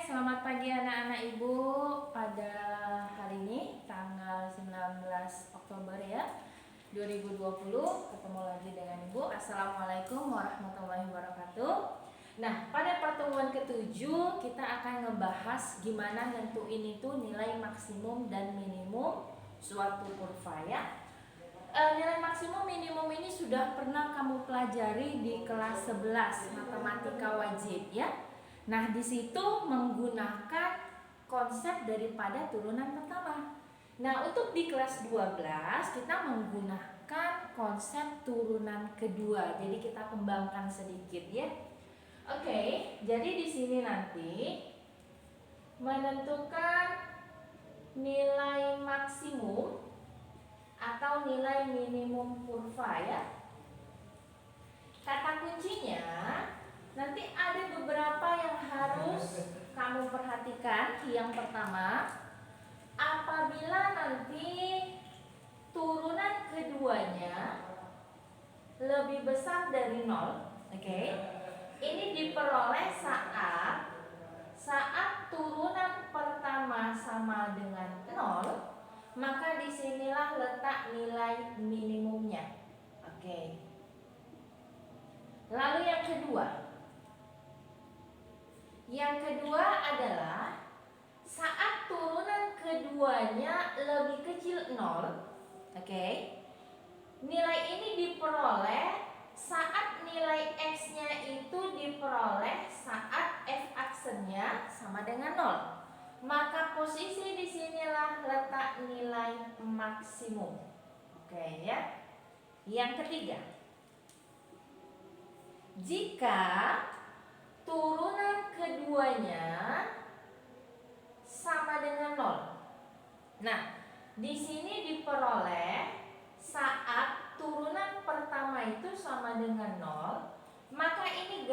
Selamat pagi anak-anak ibu. Pada hari ini tanggal 19 Oktober ya 2020 ketemu lagi dengan ibu. Assalamualaikum warahmatullahi wabarakatuh. Nah, pada pertemuan ketujuh kita akan ngebahas gimana nentuin itu nilai maksimum dan minimum suatu kurva ya. Nilai maksimum minimum ini sudah pernah kamu pelajari di kelas 11 matematika wajib ya. Nah, di situ menggunakan konsep daripada turunan pertama. Nah, untuk di kelas 12 kita menggunakan konsep turunan kedua. Jadi kita kembangkan sedikit ya. Oke, jadi di sini nanti menentukan nilai maksimum atau nilai minimum kurva ya. Kata kuncinya nanti ada beberapa yang harus kamu perhatikan. Yang pertama, apabila nanti turunan keduanya lebih besar dari 0, oke? Ini diperoleh saat turunan pertama sama dengan 0, maka disinilah letak nilai minimumnya. Oke. Lalu yang kedua adalah saat turunan keduanya lebih kecil 0, oke? Nilai ini diperoleh saat nilai X-nya itu diperoleh saat F-aksennya sama dengan 0. Maka posisi disinilah letak nilai maksimum. Oke ya. Yang ketiga, jika turunan keduanya sama dengan 0. Nah, di sini diperoleh saat turunan pertama itu sama dengan 0, maka ini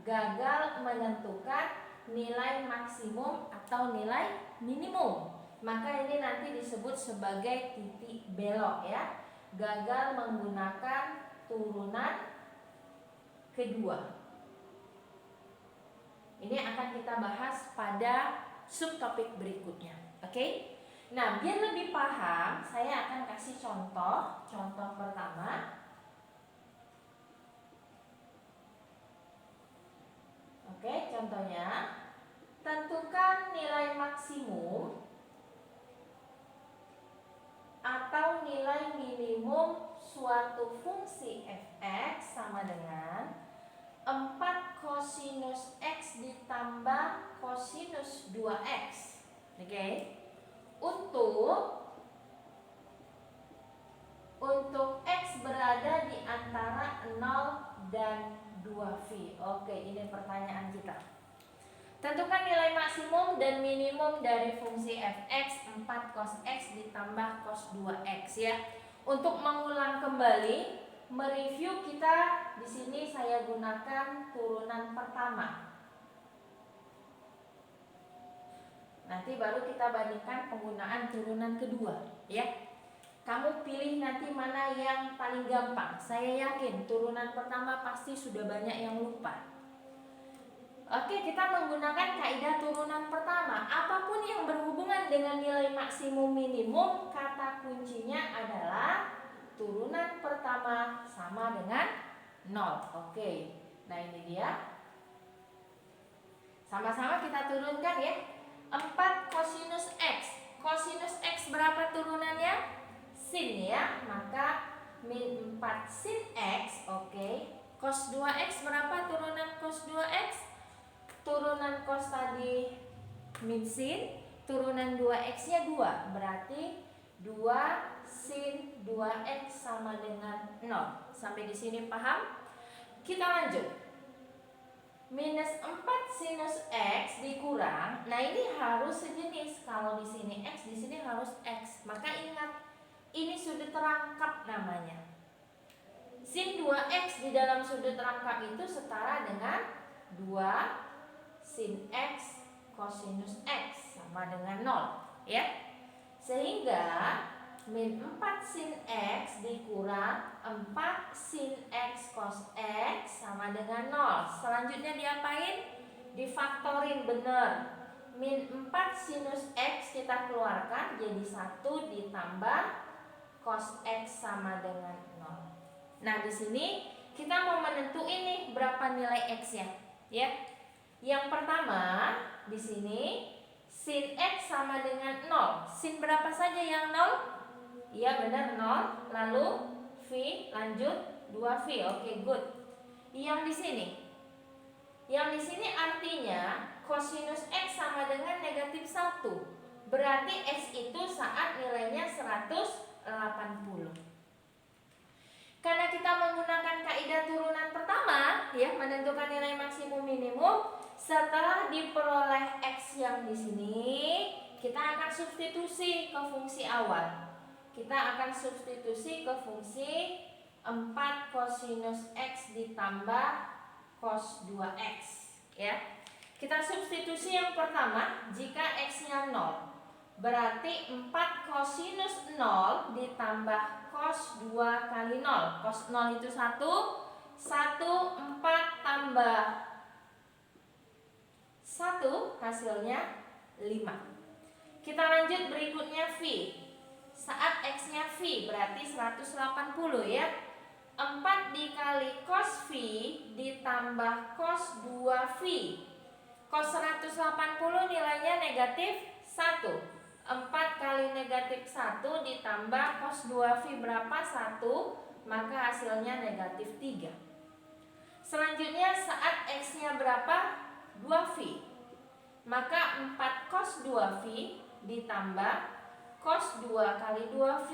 gagal menentukan nilai maksimum atau nilai minimum. Maka ini nanti disebut sebagai titik belok ya. Gagal menggunakan turunan kedua. Ini akan kita bahas pada subtopik berikutnya. Oke? Nah, biar lebih paham, saya akan kasih contoh. Contoh pertama. Oke, contohnya, tentukan nilai maksimum atau nilai minimum suatu fungsi f(x) sama dengan 4 kosinus X ditambah kosinus 2X. Oke. Untuk X berada di antara 0 dan 2V. Oke, ini pertanyaan kita. Tentukan nilai maksimum dan minimum dari fungsi f(x) 4 cos X ditambah cos 2X ya. Untuk mengulang kembali, mereview kita di sini saya gunakan turunan pertama. Nanti baru kita bandingkan penggunaan turunan kedua, ya. Kamu pilih nanti mana yang paling gampang. Saya yakin turunan pertama pasti sudah banyak yang lupa. Oke, kita menggunakan kaidah turunan pertama. Apapun yang berhubungan dengan nilai maksimum minimum, kata kuncinya adalah turunan pertama sama dengan 0. Oke. Nah, ini dia. Sama-sama kita turunkan ya. 4 kosinus X. Kosinus X berapa turunannya? Sin ya. Maka min 4 sin X. Oke. Cos 2X berapa turunan cos 2X? Turunan cos tadi min sin, turunan 2X-nya 2. Berarti 2 sin 2X sama dengan 0. Sampai di sini paham? Kita lanjut. Minus 4 sinus X dikurang. Nah, ini harus sejenis. Kalau di sini X, di sini harus X. Maka ingat, ini sudut rangkap namanya. Sin 2X di dalam sudut rangkap itu setara dengan 2 sin X kosinus X sama dengan 0 ya. Sehingga min 4 sin X dikurang 4 sin X cos X sama dengan 0. Selanjutnya diapain? difaktorin bener. Min 4 sinus X kita keluarkan jadi 1 ditambah cos X sama dengan 0. Nah, di sini kita mau menentuin nih berapa nilai X-nya, ya. Yang pertama, di sini sin X sama dengan 0. Sin berapa saja yang 0? Iya, benar 0. Lalu V lanjut 2V. Oke, good. Yang di sini artinya cosinus X sama dengan negatif 1. Berarti X itu saat nilainya 180. Karena kita menggunakan kaidah turunan pertama, ya, menentukan nilai maksimum minimum, setelah diperoleh X yang di sini, kita akan substitusi ke fungsi awal. Kita akan substitusi ke fungsi 4 cosinus X ditambah cos 2X, ya. Kita substitusi yang pertama, jika X-nya 0, berarti 4 cosinus 0 ditambah cos 2 kali 0. Cos 0 itu 1, 4 tambah 1 hasilnya 5. Kita lanjut berikutnya V. Saat X-nya V berarti 180, ya. 4 dikali cos V ditambah cos 2V. Cos 180 nilainya negatif 1. 4 kali negatif 1 ditambah cos 2V berapa? 1. Maka hasilnya negatif 3. Selanjutnya saat X-nya berapa? 2V. Maka 4 cos 2V ditambah cos 2 kali 2V.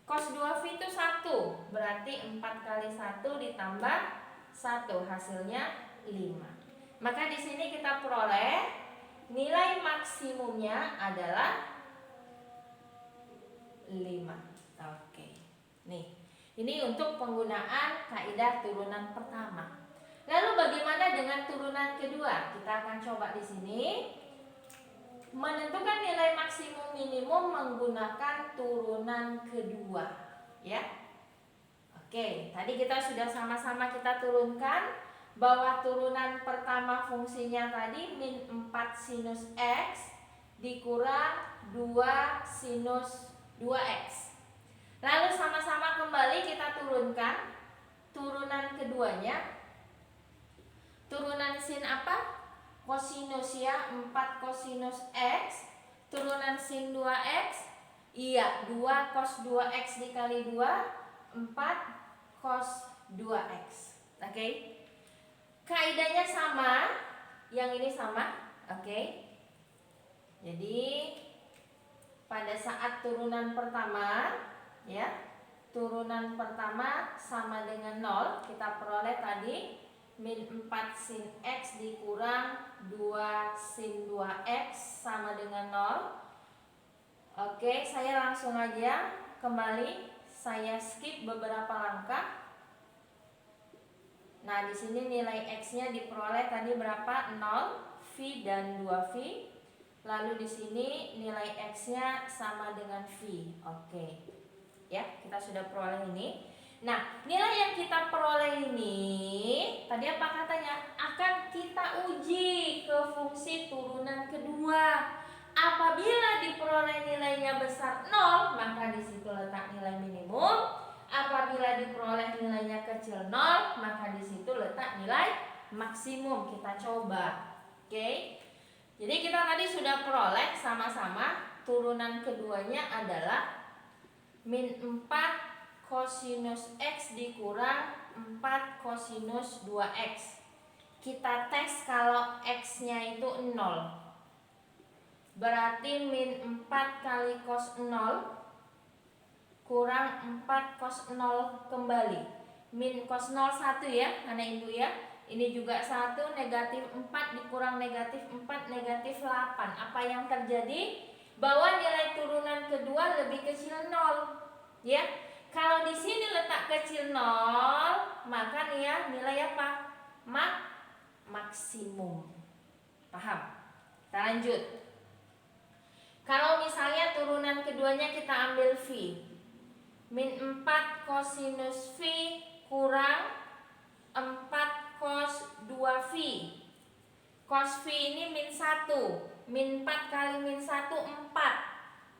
Cos 2V itu 1. Berarti 4 kali 1 ditambah 1. Hasilnya 5. Maka di sini kita peroleh nilai maksimumnya adalah 5. Oke. Nih, ini untuk penggunaan kaidah turunan pertama. Lalu bagaimana dengan turunan kedua? Kita akan coba di sini menentukan nilai maksimum minimum menggunakan turunan kedua, ya. Oke, tadi kita sudah sama-sama kita turunkan bahwa turunan pertama fungsinya tadi min 4 sinus X dikurang 2 sinus 2X. Lalu sama-sama kembali kita turunkan turunan keduanya. Turunan sin apa? Kosinus, ya, 4 kosinus X. Turunan sin 2X, iya, 2 cos 2X dikali 2, 4 cos 2X. Oke. Kaidahnya sama, yang ini sama, oke. Jadi pada saat turunan pertama, ya, turunan pertama sama dengan 0, kita peroleh tadi min 4 sin X dikurang 2 sin 2X sama dengan 0. Oke, saya langsung aja kembali, saya skip beberapa langkah. Nah, di sini nilai X-nya diperoleh tadi berapa? 0, V dan 2V. Lalu di sini nilai X-nya sama dengan V. Oke. Ya, kita sudah peroleh ini. Nah, nilai yang kita peroleh ini tadi apa katanya? Akan kita uji ke fungsi turunan kedua. Apabila diperoleh nilainya besar 0, maka di situ letak nilai minimum. Apabila diperoleh nilainya kecil 0, maka di situ letak nilai maksimum. Kita coba. Oke. Jadi kita tadi sudah peroleh sama-sama turunan keduanya adalah min 4 cosinus X dikurang 4 cosinus 2X. Kita tes kalau X-nya itu 0. Berarti min 4 kali cos 0 kurang 4 cos 0 kembali. Min cos 0 1, ya, anak ibu, ya. Ini juga 1, negatif 4 dikurang negatif 4, negatif 8. Apa yang terjadi? Bahwa nilai turunan kedua lebih kecil 0, ya. Kalau di sini letak kecil 0, maka nih, ya, nilai apa? Maksimum. Paham? Kita lanjut. Kalau misalnya turunan keduanya kita ambil V. Min 4 cosinus V kurang 4 cos 2V. Cos V ini min 1. Min 4 kali min 1, 4.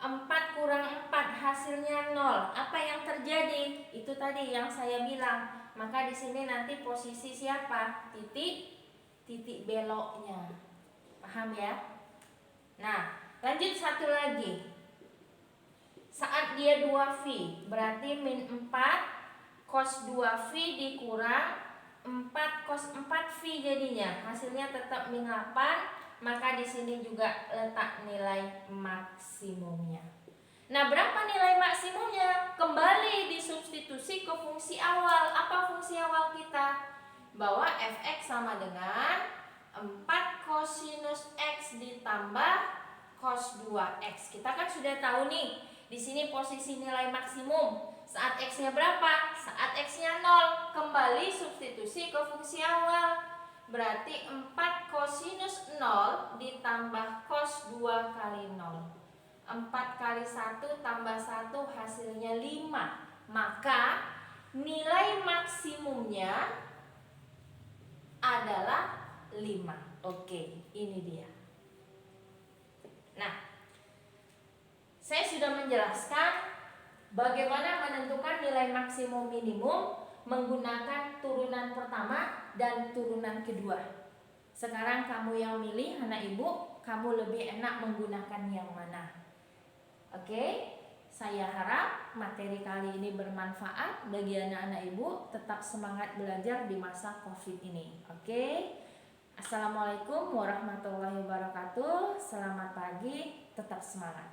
4 kurang 4 hasilnya 0. Apa yang terjadi? Itu tadi yang saya bilang. Maka di sini nanti posisi siapa? Titik beloknya. Paham ya? Nah, lanjut satu lagi. Saat dia 2V, berarti min 4 cos 2V dikurang 4 cos 4V jadinya. Hasilnya tetap min 8. Maka di sini juga letak nilai maksimumnya. Nah, berapa nilai maksimumnya? Kembali disubstitusi ke fungsi awal. Apa fungsi awal kita? Bahwa fx sama dengan 4 cosinus x ditambah cos 2x. Kita kan sudah tahu nih, di sini posisi nilai maksimum. Saat x-nya berapa? Saat x-nya 0. Kembali substitusi ke fungsi awal. Berarti 4 cosinus 0 ditambah cos 2 kali 0. 4 kali 1 tambah 1 hasilnya 5. Maka nilai maksimumnya adalah 5. Oke, ini dia. Nah, saya sudah menjelaskan bagaimana menentukan nilai maksimum minimum menggunakan turunan pertama dan turunan kedua. Sekarang kamu yang milih, anak ibu, kamu lebih enak menggunakan yang mana? Oke, saya harap materi kali ini bermanfaat bagi anak-anak ibu. Tetap semangat belajar di masa COVID ini. Oke, Assalamualaikum warahmatullahi wabarakatuh. Selamat pagi, tetap semangat.